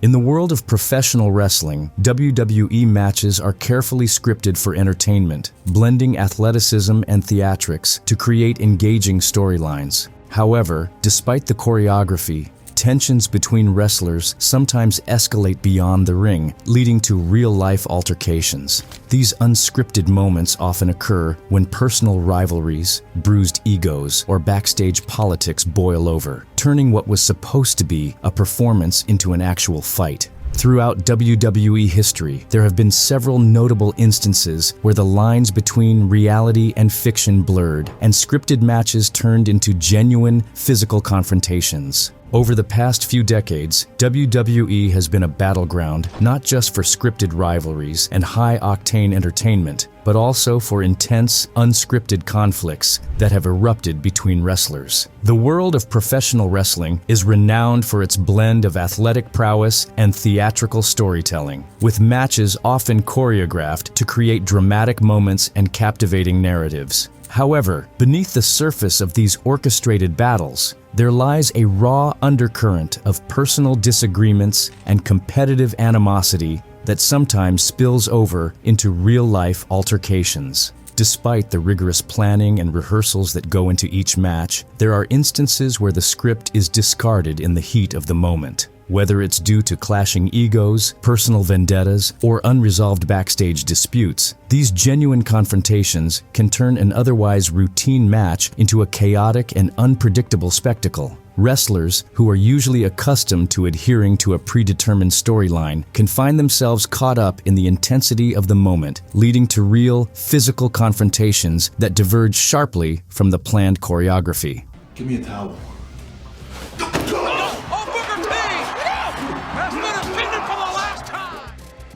In the world of professional wrestling, WWE matches are carefully scripted for entertainment, blending athleticism and theatrics to create engaging storylines. However, despite the choreography, tensions between wrestlers sometimes escalate beyond the ring, leading to real-life altercations. These unscripted moments often occur when personal rivalries, bruised egos, or backstage politics boil over, turning what was supposed to be a performance into an actual fight. Throughout WWE history, there have been several notable instances where the lines between reality and fiction blurred, and scripted matches turned into genuine physical confrontations. Over the past few decades, WWE has been a battleground not just for scripted rivalries and high-octane entertainment, but also for intense, unscripted conflicts that have erupted between wrestlers. The world of professional wrestling is renowned for its blend of athletic prowess and theatrical storytelling, with matches often choreographed to create dramatic moments and captivating narratives. However, beneath the surface of these orchestrated battles, there lies a raw undercurrent of personal disagreements and competitive animosity that sometimes spills over into real-life altercations. Despite the rigorous planning and rehearsals that go into each match, there are instances where the script is discarded in the heat of the moment. Whether it's due to clashing egos, personal vendettas, or unresolved backstage disputes, these genuine confrontations can turn an otherwise routine match into a chaotic and unpredictable spectacle. Wrestlers, who are usually accustomed to adhering to a predetermined storyline, can find themselves caught up in the intensity of the moment, leading to real, physical confrontations that diverge sharply from the planned choreography. Give me a towel.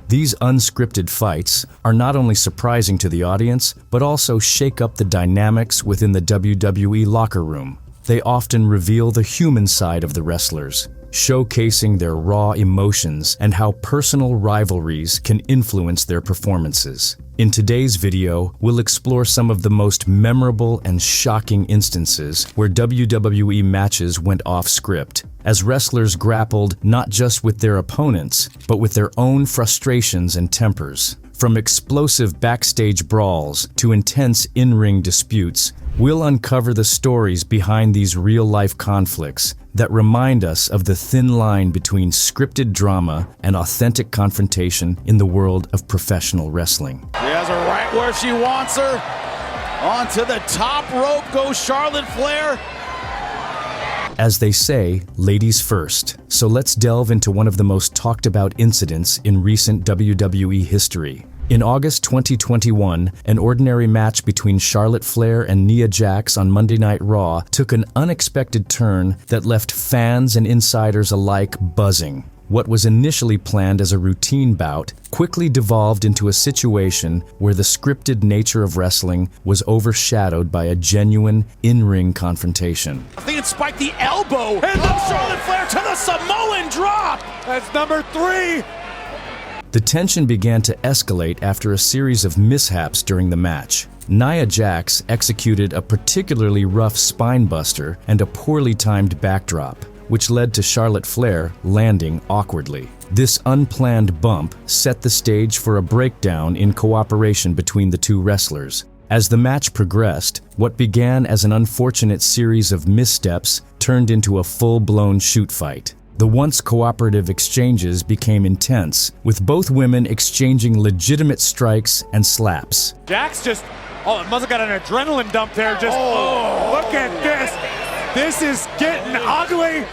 These unscripted fights are not only surprising to the audience, but also shake up the dynamics within the WWE locker room. They often reveal the human side of the wrestlers, showcasing their raw emotions and how personal rivalries can influence their performances. In today's video, we'll explore some of the most memorable and shocking instances where WWE matches went off script, as wrestlers grappled not just with their opponents, but with their own frustrations and tempers. From explosive backstage brawls to intense in-ring disputes, we'll uncover the stories behind these real-life conflicts that remind us of the thin line between scripted drama and authentic confrontation in the world of professional wrestling. She has her right where she wants her. Onto the top rope goes Charlotte Flair. As they say, ladies first. So let's delve into one of the most talked about incidents in recent WWE history. In August 2021, an ordinary match between Charlotte Flair and Nia Jax on Monday Night Raw took an unexpected turn that left fans and insiders alike buzzing. What was initially planned as a routine bout quickly devolved into a situation where the scripted nature of wrestling was overshadowed by a genuine in-ring confrontation. I think it spiked the elbow. And Charlotte Flair to the Samoan drop. That's number 3. The tension began to escalate after a series of mishaps during the match. Nia Jax executed a particularly rough spinebuster and a poorly timed backdrop, which led to Charlotte Flair landing awkwardly. This unplanned bump set the stage for a breakdown in cooperation between the two wrestlers. As the match progressed, what began as an unfortunate series of missteps turned into a full-blown shoot fight. The once cooperative exchanges became intense, with both women exchanging legitimate strikes and slaps. Jax just, it must have got an adrenaline dump there. Just, look at this. This is getting ugly.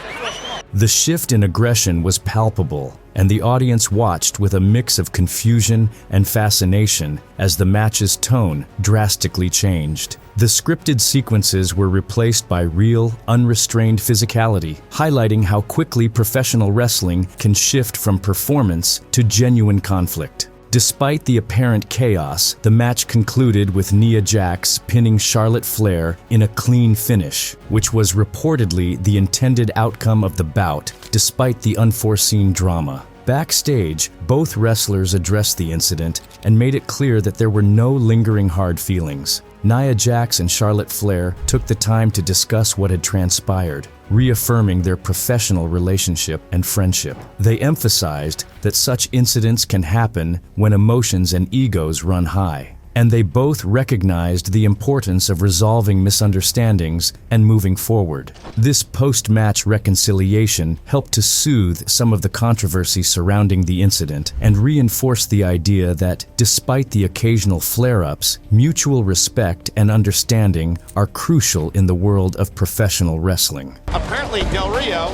The shift in aggression was palpable, and the audience watched with a mix of confusion and fascination as the match's tone drastically changed. The scripted sequences were replaced by real, unrestrained physicality, highlighting how quickly professional wrestling can shift from performance to genuine conflict. Despite the apparent chaos, the match concluded with Nia Jax pinning Charlotte Flair in a clean finish, which was reportedly the intended outcome of the bout, despite the unforeseen drama. Backstage, both wrestlers addressed the incident and made it clear that there were no lingering hard feelings. Nia Jax and Charlotte Flair took the time to discuss what had transpired, reaffirming their professional relationship and friendship. They emphasized that such incidents can happen when emotions and egos run high, and they both recognized the importance of resolving misunderstandings and moving forward. This post-match reconciliation helped to soothe some of the controversy surrounding the incident and reinforce the idea that, despite the occasional flare-ups, mutual respect and understanding are crucial in the world of professional wrestling. Apparently, Del Rio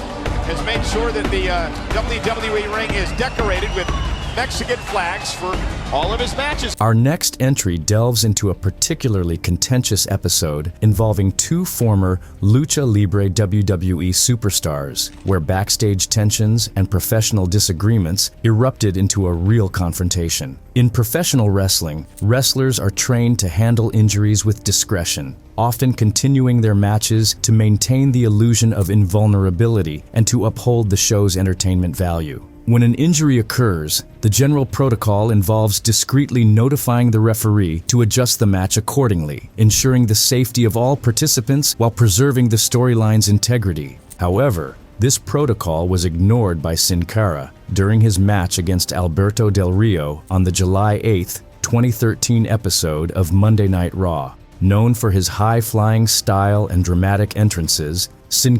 has made sure that the WWE ring is decorated with Mexican flags for all of his matches. Our next entry delves into a particularly contentious episode involving two former Lucha Libre WWE superstars, where backstage tensions and professional disagreements erupted into a real confrontation. In professional wrestling, wrestlers are trained to handle injuries with discretion, often continuing their matches to maintain the illusion of invulnerability and to uphold the show's entertainment value. When an injury occurs, the general protocol involves discreetly notifying the referee to adjust the match accordingly, ensuring the safety of all participants while preserving the storyline's integrity. However, this protocol was ignored by Cara during his match against Alberto Del Rio on the July 8, 2013 episode of Monday Night Raw. Known for his high-flying style and dramatic entrances,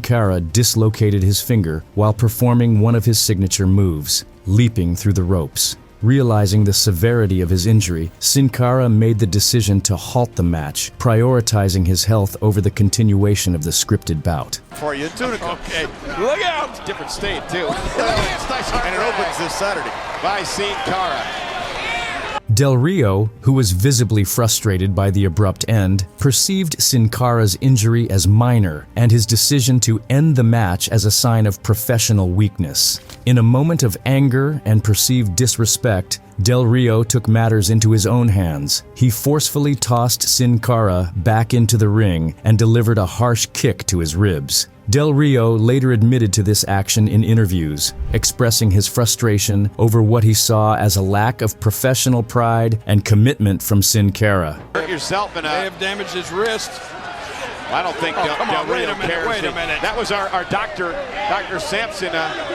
Cara dislocated his finger while performing one of his signature moves, leaping through the ropes. Realizing the severity of his injury, Cara made the decision to halt the match, prioritizing his health over the continuation of the scripted bout. For you, Tunica. Okay, look out! Different state, too. And it opens this Saturday by Cara. Del Rio, who was visibly frustrated by the abrupt end, perceived Cara's injury as minor and his decision to end the match as a sign of professional weakness. In a moment of anger and perceived disrespect, Del Rio took matters into his own hands. He forcefully tossed Cara back into the ring and delivered a harsh kick to his ribs. Del Rio later admitted to this action in interviews, expressing his frustration over what he saw as a lack of professional pride and commitment from Cara. Hurt yourself and may have damaged his wrist. I don't think Del Rio cares. Wait a minute. That was our doctor, Dr. Sampson.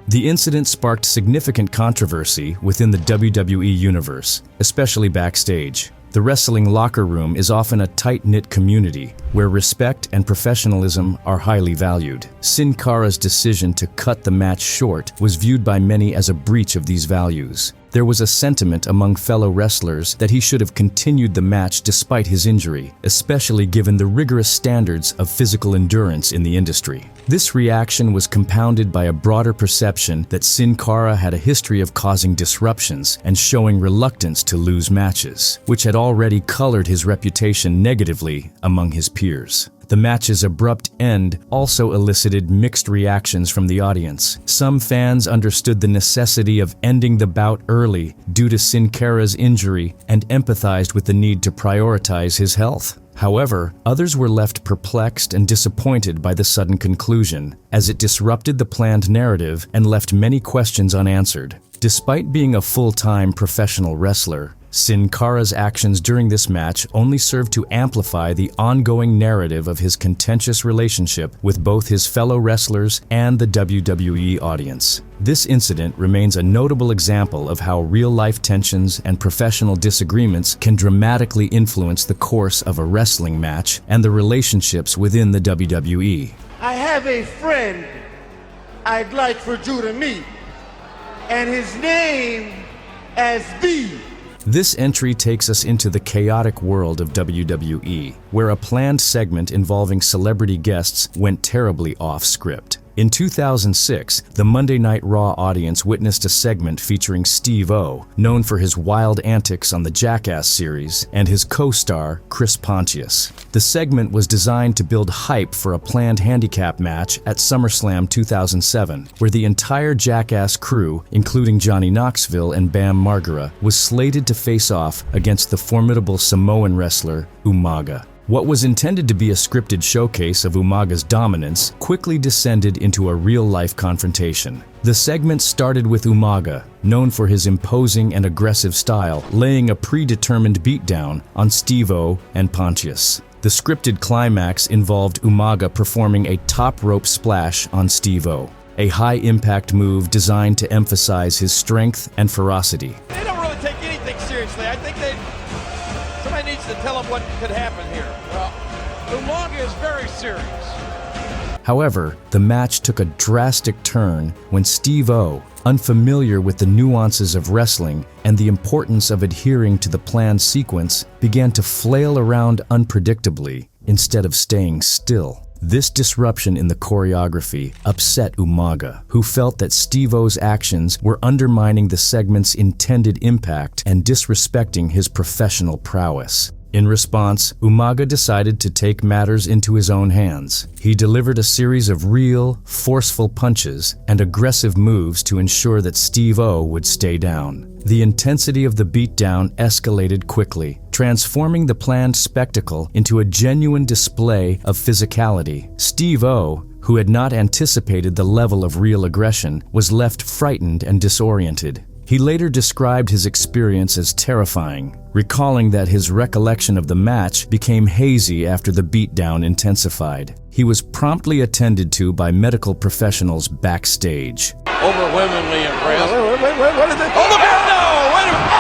The incident sparked significant controversy within the WWE universe, especially backstage. The wrestling locker room is often a tight-knit community where respect and professionalism are highly valued. Cara's decision to cut the match short was viewed by many as a breach of these values. There was a sentiment among fellow wrestlers that he should have continued the match despite his injury, especially given the rigorous standards of physical endurance in the industry. This reaction was compounded by a broader perception that Cara had a history of causing disruptions and showing reluctance to lose matches, which had already colored his reputation negatively among his peers. The match's abrupt end also elicited mixed reactions from the audience. Some fans understood the necessity of ending the bout early due to Cara's injury and empathized with the need to prioritize his health. However, others were left perplexed and disappointed by the sudden conclusion, as it disrupted the planned narrative and left many questions unanswered. Despite being a full-time professional wrestler, Cara's actions during this match only served to amplify the ongoing narrative of his contentious relationship with both his fellow wrestlers and the WWE audience. This incident remains a notable example of how real-life tensions and professional disagreements can dramatically influence the course of a wrestling match and the relationships within the WWE. I have a friend I'd like for you to meet, and his name is B. This entry takes us into the chaotic world of WWE, where a planned segment involving celebrity guests went terribly off script. In 2006, the Monday Night Raw audience witnessed a segment featuring Steve-O, known for his wild antics on the Jackass series, and his co-star, Chris Pontius. The segment was designed to build hype for a planned handicap match at SummerSlam 2007, where the entire Jackass crew, including Johnny Knoxville and Bam Margera, was slated to face off against the formidable Samoan wrestler, Umaga. What was intended to be a scripted showcase of Umaga's dominance quickly descended into a real-life confrontation. The segment started with Umaga, known for his imposing and aggressive style, laying a predetermined beatdown on Steve-O and Pontius. The scripted climax involved Umaga performing a top rope splash on Steve-O, a high-impact move designed to emphasize his strength and ferocity. They don't really take anything seriously. I think somebody needs to tell them what could happen here. Well, Umaga is very serious. However, the match took a drastic turn when Steve-O, unfamiliar with the nuances of wrestling and the importance of adhering to the planned sequence, began to flail around unpredictably instead of staying still. This disruption in the choreography upset Umaga, who felt that Steve-O's actions were undermining the segment's intended impact and disrespecting his professional prowess. In response, Umaga decided to take matters into his own hands. He delivered a series of real, forceful punches and aggressive moves to ensure that Steve-O would stay down. The intensity of the beatdown escalated quickly, transforming the planned spectacle into a genuine display of physicality. Steve-O, who had not anticipated the level of real aggression, was left frightened and disoriented. He later described his experience as terrifying, recalling that his recollection of the match became hazy after the beatdown intensified. He was promptly attended to by medical professionals backstage. Overwhelmingly impressed. Wait, what is it? Oh, look out! No! Wait a minute!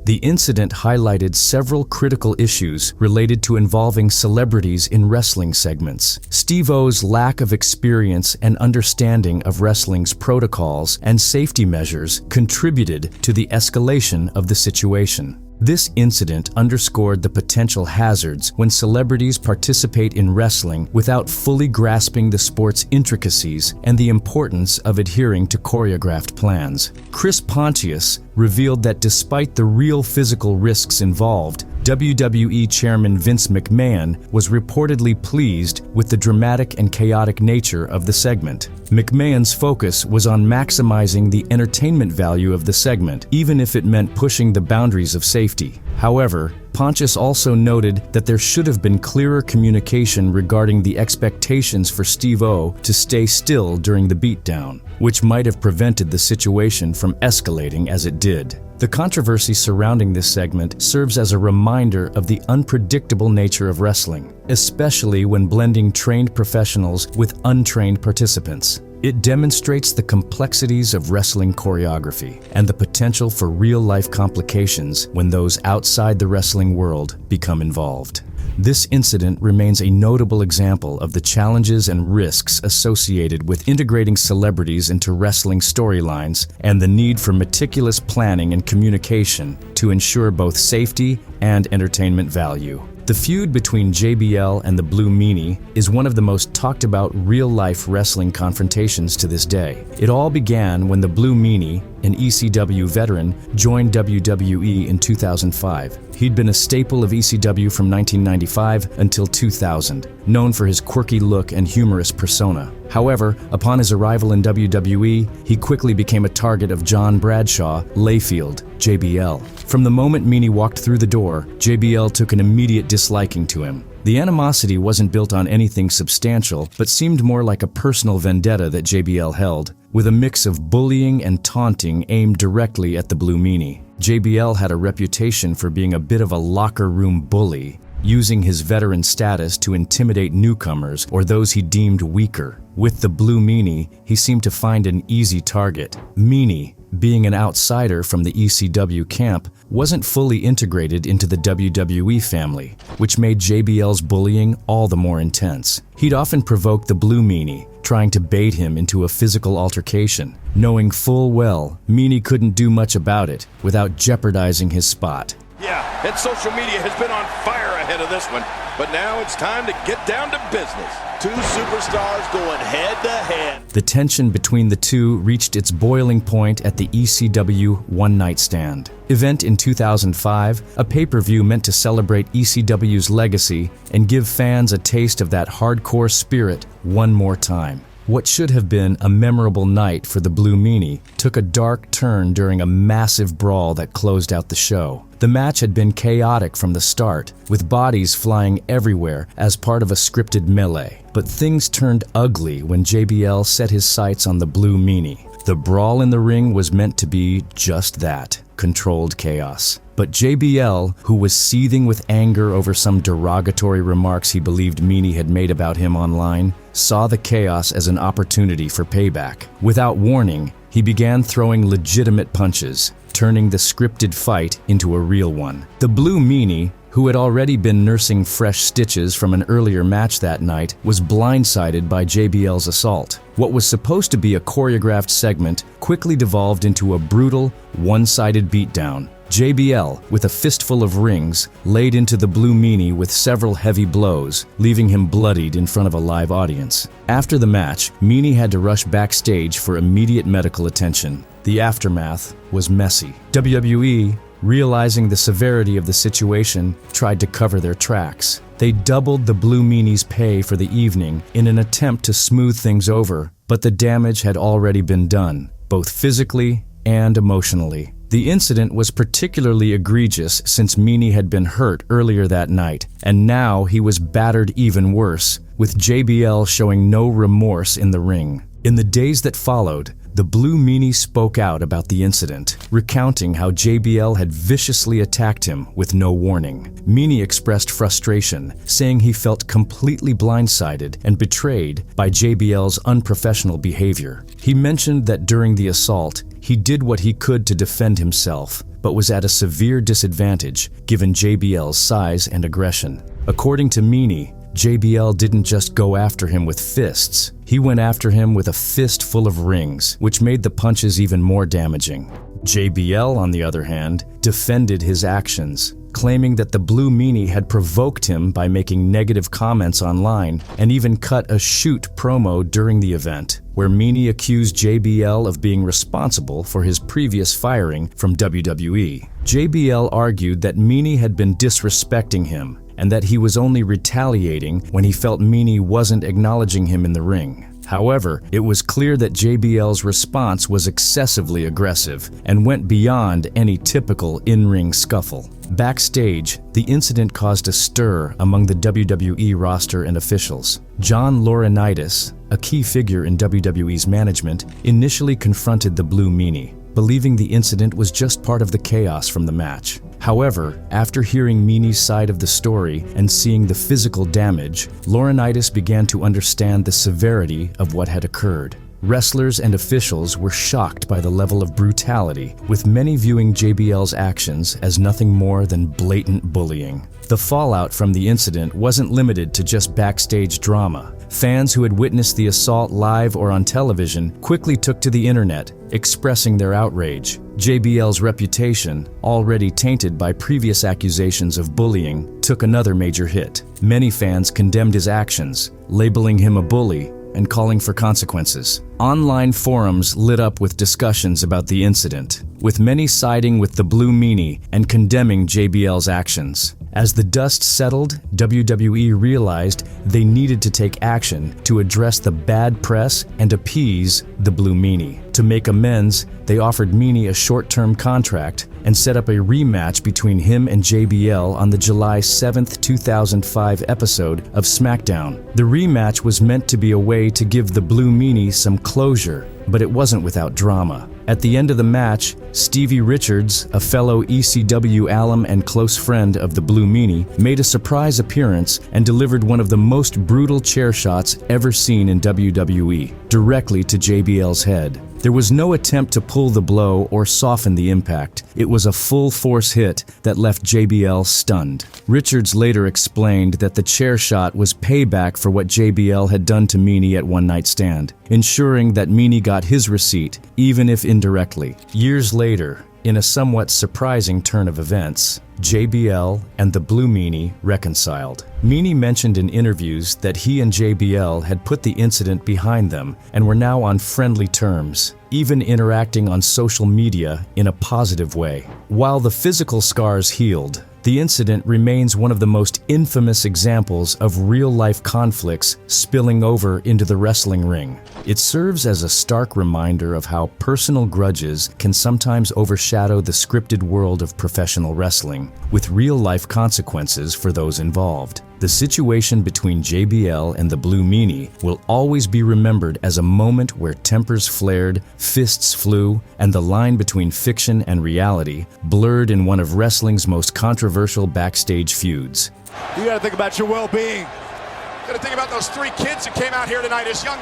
The incident highlighted several critical issues related to involving celebrities in wrestling segments. Steve-O's lack of experience and understanding of wrestling's protocols and safety measures contributed to the escalation of the situation. This incident underscored the potential hazards when celebrities participate in wrestling without fully grasping the sport's intricacies and the importance of adhering to choreographed plans. Chris Pontius revealed that despite the real physical risks involved, WWE Chairman Vince McMahon was reportedly pleased with the dramatic and chaotic nature of the segment. McMahon's focus was on maximizing the entertainment value of the segment, even if it meant pushing the boundaries of safety. However, Pontius also noted that there should have been clearer communication regarding the expectations for Steve-O to stay still during the beatdown, which might have prevented the situation from escalating as it did. The controversy surrounding this segment serves as a reminder of the unpredictable nature of wrestling, especially when blending trained professionals with untrained participants. It demonstrates the complexities of wrestling choreography and the potential for real-life complications when those outside the wrestling world become involved. This incident remains a notable example of the challenges and risks associated with integrating celebrities into wrestling storylines and the need for meticulous planning and communication to ensure both safety and entertainment value. The feud between JBL and the Blue Meanie is one of the most talked about real-life wrestling confrontations to this day. It all began when the Blue Meanie, an ECW veteran, joined WWE in 2005. He'd been a staple of ECW from 1995 until 2000, known for his quirky look and humorous persona. However, upon his arrival in WWE, he quickly became a target of John Bradshaw Layfield, JBL. From the moment Meanie walked through the door, JBL took an immediate disliking to him. The animosity wasn't built on anything substantial, but seemed more like a personal vendetta that JBL held, with a mix of bullying and taunting aimed directly at the Blue Meanie. JBL had a reputation for being a bit of a locker room bully, using his veteran status to intimidate newcomers or those he deemed weaker. With the Blue Meanie, he seemed to find an easy target. Meanie, being an outsider from the ECW camp, wasn't fully integrated into the WWE family, which made JBL's bullying all the more intense. He'd often provoke the Blue Meanie, trying to bait him into a physical altercation, knowing full well Meanie couldn't do much about it without jeopardizing his spot. Yeah, and social media has been on fire ahead of this one, but now it's time to get down to business. Two superstars going head to head. The tension between the two reached its boiling point at the ECW One Night Stand event in 2005, a pay-per-view meant to celebrate ECW's legacy and give fans a taste of that hardcore spirit one more time. What should have been a memorable night for the Blue Meanie took a dark turn during a massive brawl that closed out the show. The match had been chaotic from the start, with bodies flying everywhere as part of a scripted melee. But things turned ugly when JBL set his sights on the Blue Meanie. The brawl in the ring was meant to be just that, controlled chaos. But JBL, who was seething with anger over some derogatory remarks he believed Meanie had made about him online, saw the chaos as an opportunity for payback. Without warning, he began throwing legitimate punches, turning the scripted fight into a real one. The Blue Meanie, who had already been nursing fresh stitches from an earlier match that night, was blindsided by JBL's assault. What was supposed to be a choreographed segment quickly devolved into a brutal, one-sided beatdown. JBL, with a fistful of rings, laid into the Blue Meanie with several heavy blows, leaving him bloodied in front of a live audience. After the match, Meanie had to rush backstage for immediate medical attention. The aftermath was messy. WWE, realizing the severity of the situation, tried to cover their tracks. They doubled the Blue Meanie's pay for the evening in an attempt to smooth things over, but the damage had already been done, both physically and emotionally. The incident was particularly egregious since Meanie had been hurt earlier that night, and now he was battered even worse, with JBL showing no remorse in the ring. In the days that followed, the Blue Meanie spoke out about the incident, recounting how JBL had viciously attacked him with no warning. Meanie expressed frustration, saying he felt completely blindsided and betrayed by JBL's unprofessional behavior. He mentioned that during the assault, he did what he could to defend himself, but was at a severe disadvantage given JBL's size and aggression. According to Meanie, JBL didn't just go after him with fists, he went after him with a fist full of rings, which made the punches even more damaging. JBL, on the other hand, defended his actions, claiming that the Blue Meanie had provoked him by making negative comments online and even cut a shoot promo during the event, where Meanie accused JBL of being responsible for his previous firing from WWE. JBL argued that Meanie had been disrespecting him, and that he was only retaliating when he felt Meanie wasn't acknowledging him in the ring. However, it was clear that JBL's response was excessively aggressive and went beyond any typical in-ring scuffle. Backstage, the incident caused a stir among the WWE roster and officials. John Laurinaitis, a key figure in WWE's management, initially confronted the Blue Meanie, believing the incident was just part of the chaos from the match. However, after hearing Meanie's side of the story and seeing the physical damage, Laurinaitis began to understand the severity of what had occurred. Wrestlers and officials were shocked by the level of brutality, with many viewing JBL's actions as nothing more than blatant bullying. The fallout from the incident wasn't limited to just backstage drama. Fans who had witnessed the assault live or on television quickly took to the internet, expressing their outrage. JBL's reputation, already tainted by previous accusations of bullying, took another major hit. Many fans condemned his actions, labeling him a bully and calling for consequences. Online forums lit up with discussions about the incident, with many siding with the Blue Meanie and condemning JBL's actions. As the dust settled, WWE realized they needed to take action to address the bad press and appease the Blue Meanie. To make amends, they offered Meanie a short-term contract and set up a rematch between him and JBL on the July 7, 2005 episode of SmackDown. The rematch was meant to be a way to give the Blue Meanie some closure, but it wasn't without drama. At the end of the match, Stevie Richards, a fellow ECW alum and close friend of the Blue Meanie, made a surprise appearance and delivered one of the most brutal chair shots ever seen in WWE, directly to JBL's head. There was no attempt to pull the blow or soften the impact. It was a full-force hit that left JBL stunned. Richards later explained that the chair shot was payback for what JBL had done to Meanie at One Night Stand, ensuring that Meanie got his receipt, even if indirectly. Years later, in a somewhat surprising turn of events, JBL and the Blue Meanie reconciled. Meanie mentioned in interviews that he and JBL had put the incident behind them and were now on friendly terms, even interacting on social media in a positive way. While the physical scars healed, the The incident remains one of the most infamous examples of real-life conflicts spilling over into the wrestling ring. It serves as a stark reminder of how personal grudges can sometimes overshadow the scripted world of professional wrestling, with real-life consequences for those involved. The situation between JBL and the Blue Meanie will always be remembered as a moment where tempers flared, fists flew, and the line between fiction and reality blurred in one of wrestling's most controversial backstage feuds. You gotta think about your well-being. You gotta think about those 3 kids that came out here tonight, his young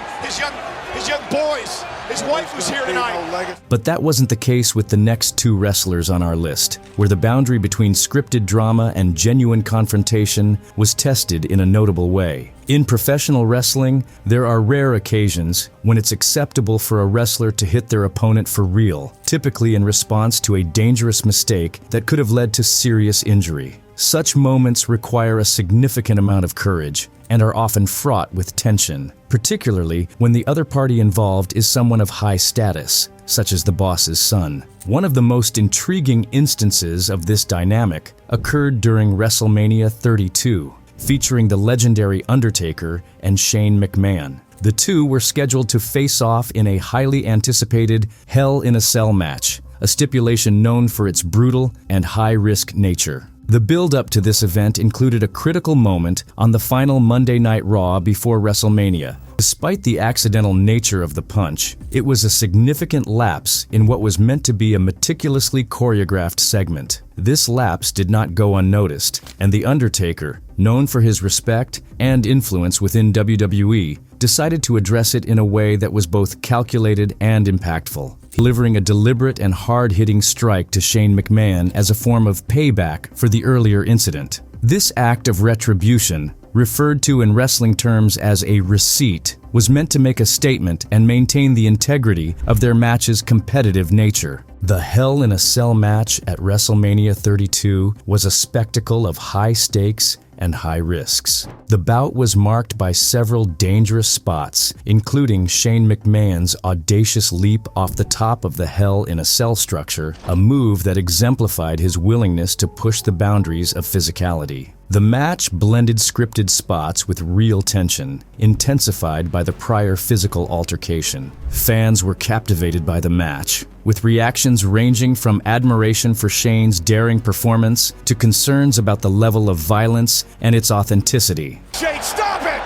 boys. His wife was here tonight. But that wasn't the case with the next 2 wrestlers on our list, where the boundary between scripted drama and genuine confrontation was tested in a notable way. In professional wrestling, there are rare occasions when it's acceptable for a wrestler to hit their opponent for real, typically in response to a dangerous mistake that could have led to serious injury. Such moments require a significant amount of courage and are often fraught with tension, particularly when the other party involved is someone of high status, such as the boss's son. One of the most intriguing instances of this dynamic occurred during WrestleMania 32, featuring the legendary Undertaker and Shane McMahon. The two were scheduled to face off in a highly anticipated Hell in a Cell match, a stipulation known for its brutal and high-risk nature. The build-up to this event included a critical moment on the final Monday Night Raw before WrestleMania. Despite the accidental nature of the punch, it was a significant lapse in what was meant to be a meticulously choreographed segment. This lapse did not go unnoticed, and The Undertaker, known for his respect and influence within WWE, decided to address it in a way that was both calculated and impactful, delivering a deliberate and hard-hitting strike to Shane McMahon as a form of payback for the earlier incident. This act of retribution, referred to in wrestling terms as a receipt, was meant to make a statement and maintain the integrity of their match's competitive nature. The Hell in a Cell match at WrestleMania 32 was a spectacle of high stakes and high risks. The bout was marked by several dangerous spots, including Shane McMahon's audacious leap off the top of the Hell in a Cell structure, a move that exemplified his willingness to push the boundaries of physicality. The match blended scripted spots with real tension, intensified by the prior physical altercation. Fans were captivated by the match, with reactions ranging from admiration for Shane's daring performance to concerns about the level of violence and its authenticity. Shane, stop it!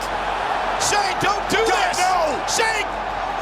Shane, don't do this! No! Shane!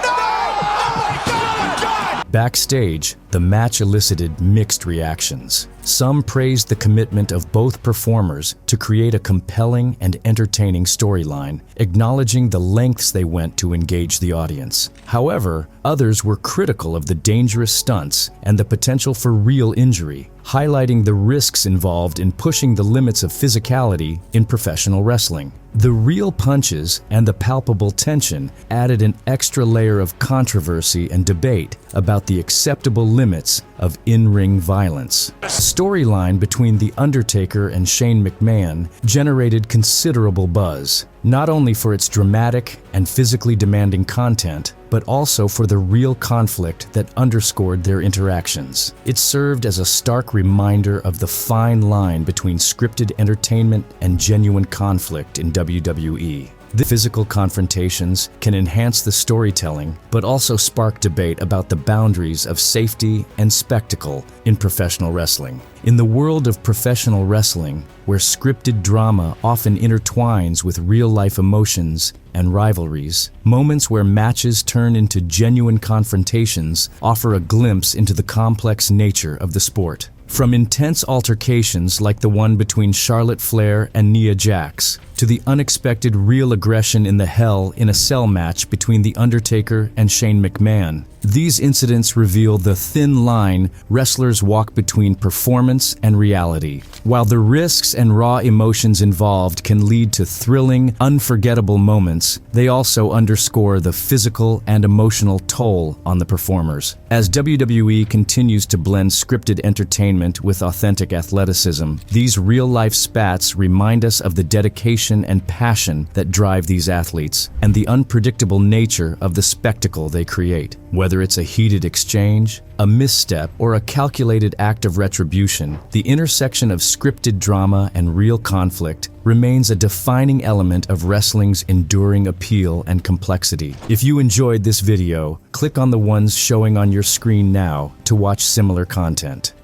No! Oh my God! Backstage, the match elicited mixed reactions. Some praised the commitment of both performers to create a compelling and entertaining storyline, acknowledging the lengths they went to engage the audience. However, others were critical of the dangerous stunts and the potential for real injury, highlighting the risks involved in pushing the limits of physicality in professional wrestling. The real punches and the palpable tension added an extra layer of controversy and debate about the acceptable limits of in-ring violence. The storyline between The Undertaker and Shane McMahon generated considerable buzz, not only for its dramatic and physically demanding content, but also for the real conflict that underscored their interactions. It served as a stark reminder of the fine line between scripted entertainment and genuine conflict in WWE. The physical confrontations can enhance the storytelling, but also spark debate about the boundaries of safety and spectacle in professional wrestling. In the world of professional wrestling, where scripted drama often intertwines with real-life emotions and rivalries, moments where matches turn into genuine confrontations offer a glimpse into the complex nature of the sport. From intense altercations like the one between Charlotte Flair and Nia Jax, to the unexpected real aggression in the Hell in a Cell match between The Undertaker and Shane McMahon, these incidents reveal the thin line wrestlers walk between performance and reality. While the risks and raw emotions involved can lead to thrilling, unforgettable moments, they also underscore the physical and emotional toll on the performers. As WWE continues to blend scripted entertainment entertainment with authentic athleticism, these real-life spats remind us of the dedication and passion that drive these athletes, and the unpredictable nature of the spectacle they create. Whether it's a heated exchange, a misstep, or a calculated act of retribution, the intersection of scripted drama and real conflict remains a defining element of wrestling's enduring appeal and complexity. If you enjoyed this video, click on the ones showing on your screen now to watch similar content.